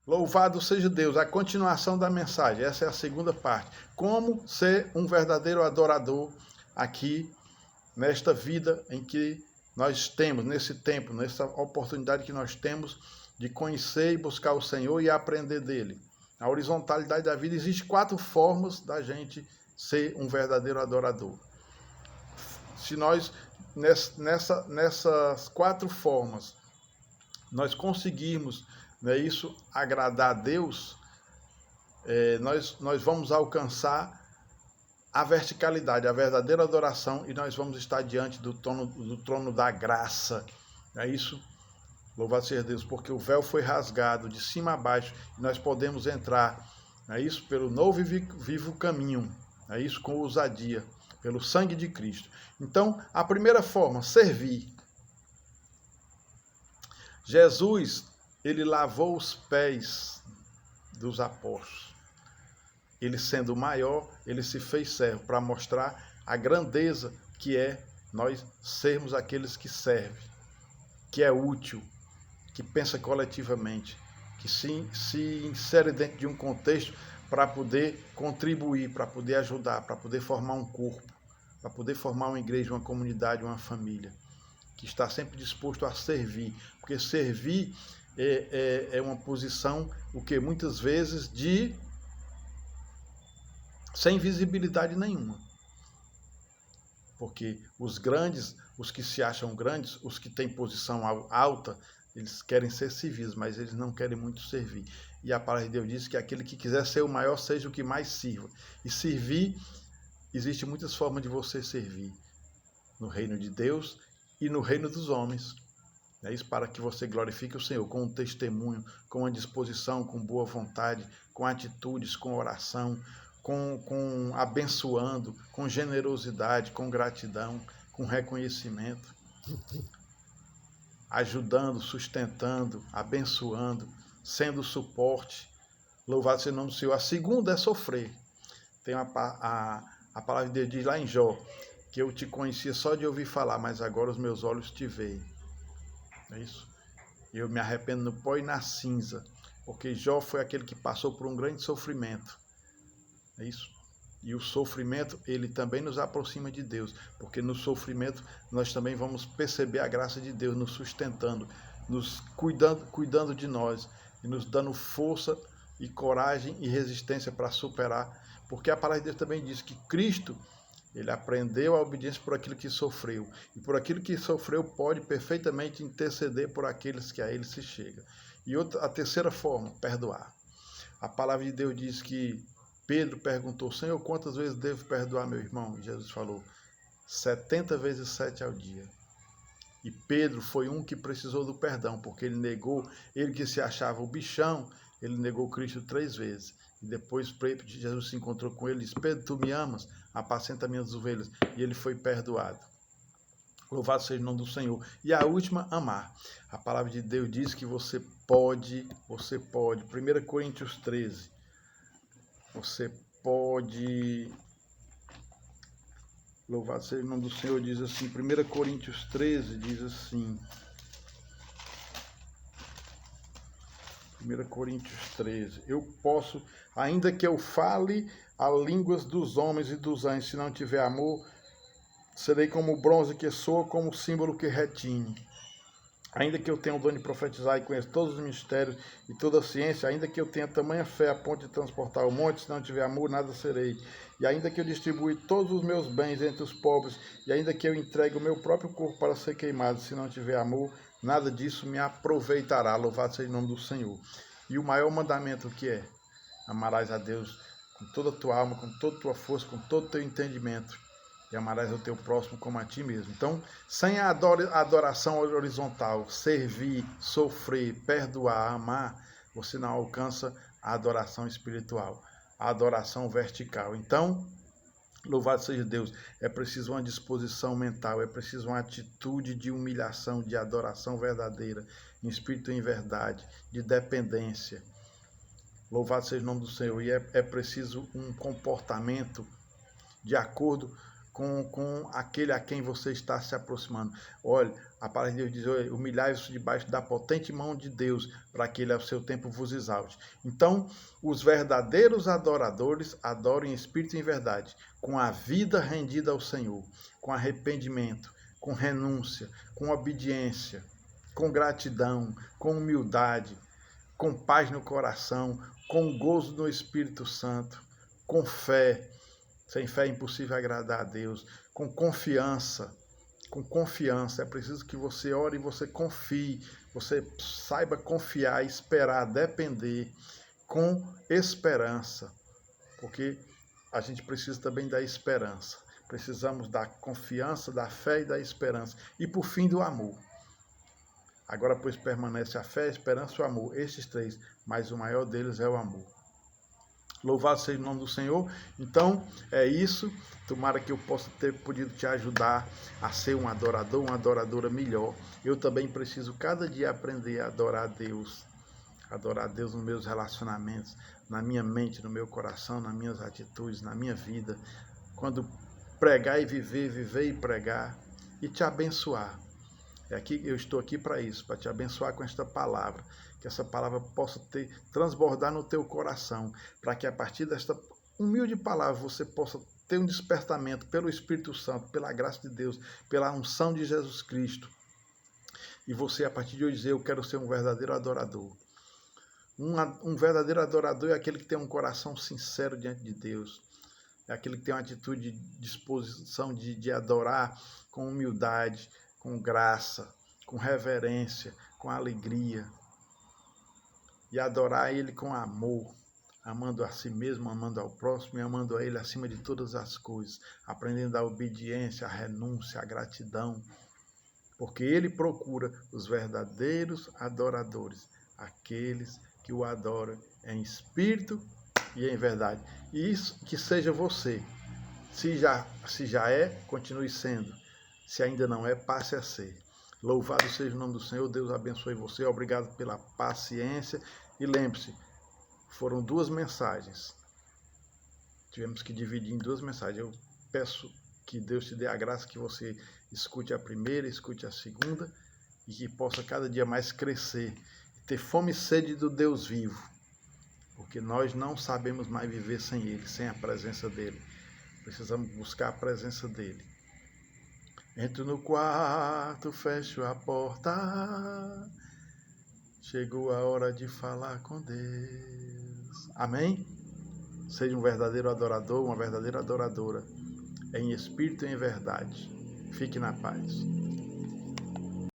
Louvado seja Deus, a continuação da mensagem, essa é a segunda parte. Como ser um verdadeiro adorador aqui, nesta vida em que nós temos, nesse tempo, nessa oportunidade que nós temos de conhecer e buscar o Senhor e aprender dele. A horizontalidade da vida, existem 4 formas da gente ser um verdadeiro adorador. Se nós, nessas 4 formas, nós conseguirmos, né, isso agradar a Deus, nós vamos alcançar a verticalidade, a verdadeira adoração, e nós vamos estar diante do trono da graça. É isso? Louvado seja Deus, porque o véu foi rasgado de cima a baixo e nós podemos entrar, é isso, pelo novo e vivo caminho, é isso, com ousadia, pelo sangue de Cristo. Então, a primeira forma, servir. Jesus, ele lavou os pés dos apóstolos. Ele sendo o maior, ele se fez servo para mostrar a grandeza que é nós sermos aqueles que servem, que é útil, que pensa coletivamente, que se insere dentro de um contexto para poder contribuir, para poder ajudar, para poder formar um corpo, para poder formar uma igreja, uma comunidade, uma família, que está sempre disposto a servir, porque servir é uma posição, o que muitas vezes sem visibilidade nenhuma. Porque os grandes, os que se acham grandes, os que têm posição alta, eles querem ser civis, mas eles não querem muito servir. E a palavra de Deus diz que aquele que quiser ser o maior, seja o que mais sirva. E servir, existem muitas formas de você servir. No reino de Deus e no reino dos homens. É isso, para que você glorifique o Senhor com um testemunho, com uma disposição, com boa vontade, com atitudes, com oração, com abençoando, com generosidade, com gratidão, com reconhecimento, ajudando, sustentando, abençoando, sendo suporte. Louvado seja o nome do Senhor. A segunda é sofrer. Tem a palavra de Deus diz lá em Jó, que eu te conhecia só de ouvir falar, mas agora os meus olhos te veem. É isso? Eu me arrependo no pó e na cinza, porque Jó foi aquele que passou por um grande sofrimento. É isso? E o sofrimento, ele também nos aproxima de Deus, porque no sofrimento nós também vamos perceber a graça de Deus nos sustentando, nos cuidando de nós e nos dando força e coragem e resistência para superar, porque a palavra de Deus também diz que Cristo, ele aprendeu a obediência por aquilo que sofreu, e por aquilo que sofreu pode perfeitamente interceder por aqueles que a ele se chega. E a terceira forma, perdoar. A palavra de Deus diz que Pedro perguntou, Senhor, quantas vezes devo perdoar meu irmão? E Jesus falou, 70 vezes 7 ao dia. E Pedro foi um que precisou do perdão, porque ele negou, ele que se achava o bichão, ele negou Cristo 3 vezes. E depois Jesus se encontrou com ele e disse, Pedro, tu me amas? Apacenta minhas ovelhas. E ele foi perdoado. Louvado seja o nome do Senhor. E a última, amar. A palavra de Deus diz que você pode. 1 Coríntios 13. Você pode, louvado seja o nome do Senhor, diz assim, 1 Coríntios 13, diz assim, 1 Coríntios 13, eu posso, ainda que eu fale a línguas dos homens e dos anjos, se não tiver amor, serei como o bronze que soa, como o símbolo que retine. Ainda que eu tenha o dom de profetizar e conheça todos os mistérios e toda a ciência, ainda que eu tenha tamanha fé a ponto de transportar o monte, se não tiver amor, nada serei. E ainda que eu distribua todos os meus bens entre os pobres, e ainda que eu entregue o meu próprio corpo para ser queimado, se não tiver amor, nada disso me aproveitará. Louvado seja o nome do Senhor. E o maior mandamento que é? Amarás a Deus com toda a tua alma, com toda a tua força, com todo o teu entendimento. E amarás o teu próximo como a ti mesmo. Então, sem a adoração horizontal, servir, sofrer, perdoar, amar, você não alcança a adoração espiritual, a adoração vertical. Então, louvado seja Deus, é preciso uma disposição mental, é preciso uma atitude de humilhação, de adoração verdadeira, em espírito e em verdade, de dependência. Louvado seja o nome do Senhor. E é preciso um comportamento de acordo com aquele a quem você está se aproximando. Olha, a palavra de Deus diz: humilhai-vos debaixo da potente mão de Deus, para que ele ao seu tempo vos exalte. Então, os verdadeiros adoradores adoram em espírito e em verdade, com a vida rendida ao Senhor, com arrependimento, com renúncia, com obediência, com gratidão, com humildade, com paz no coração, com gozo no Espírito Santo, com fé. Sem fé é impossível agradar a Deus. Com confiança. Com confiança. É preciso que você ore e você confie. Você saiba confiar, esperar, depender. Com esperança. Porque a gente precisa também da esperança. Precisamos da confiança, da fé e da esperança. E por fim, do amor. Agora, pois, permanece a fé, a esperança e o amor. Estes três, mas o maior deles é o amor. Louvado seja o nome do Senhor. Então, é isso. Tomara que eu possa ter podido te ajudar a ser um adorador, uma adoradora melhor. Eu também preciso cada dia aprender a adorar a Deus. Adorar a Deus nos meus relacionamentos, na minha mente, no meu coração, nas minhas atitudes, na minha vida. Quando pregar e viver, viver e pregar e te abençoar. Eu estou aqui para isso, para te abençoar com esta palavra, que essa palavra possa transbordar no teu coração, para que a partir desta humilde palavra você possa ter um despertamento pelo Espírito Santo, pela graça de Deus, pela unção de Jesus Cristo. E você, a partir de hoje, dizer: eu quero ser um verdadeiro adorador. Um verdadeiro adorador é aquele que tem um coração sincero diante de Deus. É aquele que tem uma atitude de disposição de adorar com humildade, com graça, com reverência, com alegria. E adorar Ele com amor, amando a si mesmo, amando ao próximo e amando a Ele acima de todas as coisas, aprendendo a obediência, a renúncia, a gratidão. Porque Ele procura os verdadeiros adoradores, aqueles que o adoram em espírito e em verdade. E isso que seja você. Se já é, continue sendo. Se ainda não é, passe a ser. Louvado seja o nome do Senhor. Deus abençoe você. Obrigado pela paciência. E lembre-se, foram 2 mensagens. Tivemos que dividir em 2 mensagens. Eu peço que Deus te dê a graça que você escute a primeira, escute a segunda e que possa cada dia mais crescer. Ter fome e sede do Deus vivo. Porque nós não sabemos mais viver sem Ele, sem a presença dEle. Precisamos buscar a presença dEle. Entro no quarto, fecho a porta. Chegou a hora de falar com Deus. Amém? Seja um verdadeiro adorador, uma verdadeira adoradora. Em espírito e em verdade. Fique na paz.